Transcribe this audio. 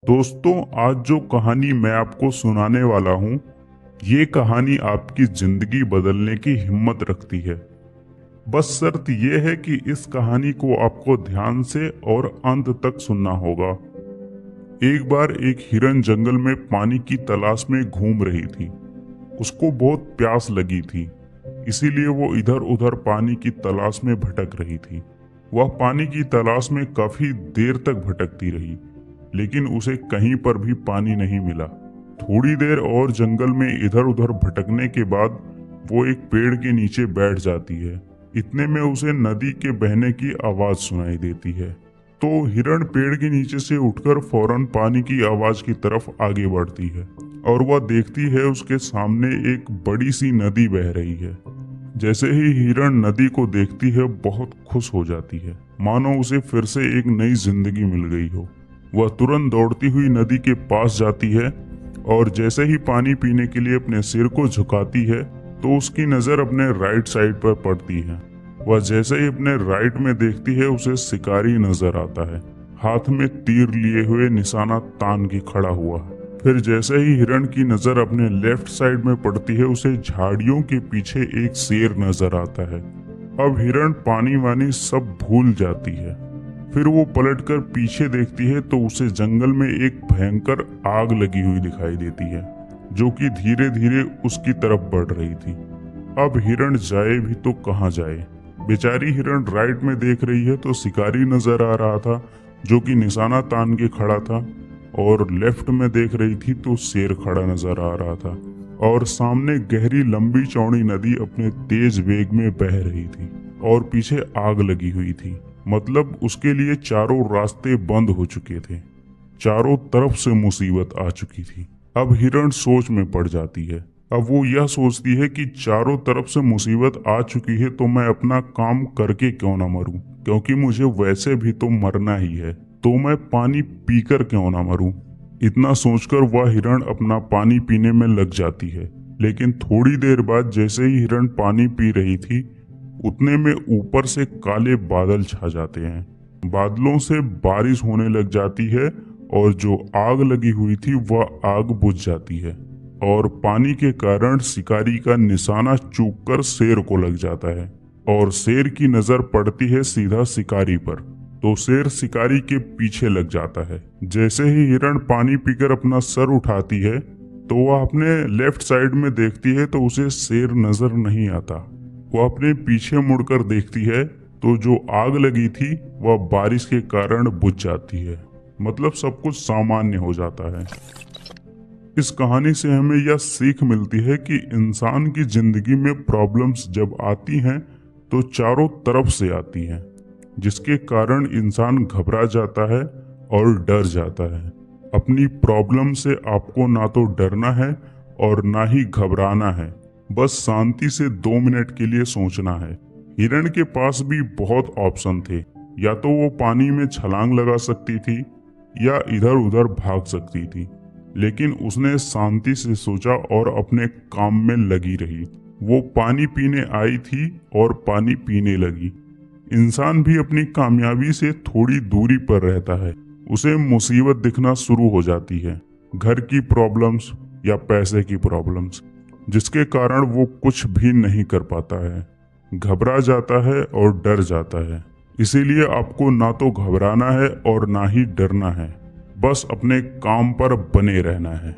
दोस्तों, आज जो कहानी मैं आपको सुनाने वाला हूँ, ये कहानी आपकी जिंदगी बदलने की हिम्मत रखती है। बस शर्त ये है कि इस कहानी को आपको ध्यान से और अंत तक सुनना होगा। एक बार एक हिरन जंगल में पानी की तलाश में घूम रही थी। उसको बहुत प्यास लगी थी, इसीलिए वो इधर उधर पानी की तलाश में भटक रही थी। वह पानी की तलाश में काफी देर तक भटकती रही, लेकिन उसे कहीं पर भी पानी नहीं मिला। थोड़ी देर और जंगल में इधर उधर भटकने के बाद वो एक पेड़ के नीचे बैठ जाती है। इतने में उसे नदी के बहने की आवाज सुनाई देती है। तो हिरण पेड़ के नीचे से उठकर फौरन पानी की आवाज की तरफ आगे बढ़ती है और वह देखती है उसके सामने एक बड़ी सी नदी बह रही है। जैसे ही हिरण नदी को देखती है, बहुत खुश हो जाती है, मानो उसे फिर से एक नई जिंदगी मिल गई हो। वह तुरंत दौड़ती हुई नदी के पास जाती है और जैसे ही पानी पीने के लिए अपने सिर को झुकाती है तो उसकी नजर अपने राइट साइड पर पड़ती है। वह जैसे ही अपने राइट में देखती है, उसे शिकारी नजर आता है, हाथ में तीर लिए हुए निशाना तान के खड़ा हुआ। फिर जैसे ही हिरण की नजर अपने लेफ्ट साइड में पड़ती है, उसे झाड़ियों के पीछे एक शेर नजर आता है। अब हिरण पानी वानी सब भूल जाती है। फिर वो पलटकर पीछे देखती है तो उसे जंगल में एक भयंकर आग लगी हुई दिखाई देती है, जो कि धीरे धीरे उसकी तरफ बढ़ रही थी। अब हिरण जाए भी तो कहाँ जाए। बेचारी हिरण राइट में देख रही है तो शिकारी नजर आ रहा था, जो कि निशाना तान के खड़ा था, और लेफ्ट में देख रही थी तो शेर खड़ा नजर आ रहा था, और सामने गहरी लंबी चौड़ी नदी अपने तेज वेग में बह रही थी और पीछे आग लगी हुई थी। मतलब उसके लिए चारों रास्ते बंद हो चुके थे, चारों तरफ से मुसीबत आ चुकी थी। अब हिरण सोच में पड़ जाती है। अब वो यह सोचती है कि चारों तरफ से मुसीबत आ चुकी है तो मैं अपना काम करके क्यों ना मरूं, क्योंकि मुझे वैसे भी तो मरना ही है, तो मैं पानी पीकर क्यों ना मरूं। इतना सोचकर वह हिरण अपना पानी पीने में लग जाती है। लेकिन थोड़ी देर बाद जैसे ही हिरण पानी पी रही थी, उतने में ऊपर से काले बादल छा जाते हैं। बादलों से बारिश होने लग जाती है और जो आग लगी हुई थी वह आग बुझ जाती है, और पानी के कारण शिकारी का निशाना चूककर शेर को लग जाता है, और शेर की नजर पड़ती है सीधा शिकारी पर, तो शेर शिकारी के पीछे लग जाता है। जैसे ही हिरण पानी पीकर अपना सर उठाती है तो वह अपने लेफ्ट साइड में देखती है तो उसे शेर नजर नहीं आता। वह अपने पीछे मुड़कर देखती है तो जो आग लगी थी वह बारिश के कारण बुझ जाती है। मतलब सब कुछ सामान्य हो जाता है। इस कहानी से हमें यह सीख मिलती है कि इंसान की जिंदगी में प्रॉब्लम्स जब आती हैं तो चारों तरफ से आती हैं, जिसके कारण इंसान घबरा जाता है और डर जाता है। अपनी प्रॉब्लम से आपको ना तो डरना है और ना ही घबराना है, बस शांति से 2 मिनट के लिए सोचना है। हिरण के पास भी बहुत ऑप्शन थे, या तो वो पानी में छलांग लगा सकती थी या इधर उधर भाग सकती थी, लेकिन उसने शांति से सोचा और अपने काम में लगी रही। वो पानी पीने आई थी और पानी पीने लगी। इंसान भी अपनी कामयाबी से थोड़ी दूरी पर रहता है, उसे मुसीबत दिखना शुरू हो जाती है, घर की प्रॉब्लम्स या पैसे की प्रॉब्लम्स, जिसके कारण वो कुछ भी नहीं कर पाता है, घबरा जाता है और डर जाता है। इसीलिए आपको ना तो घबराना है और ना ही डरना है, बस अपने काम पर बने रहना है।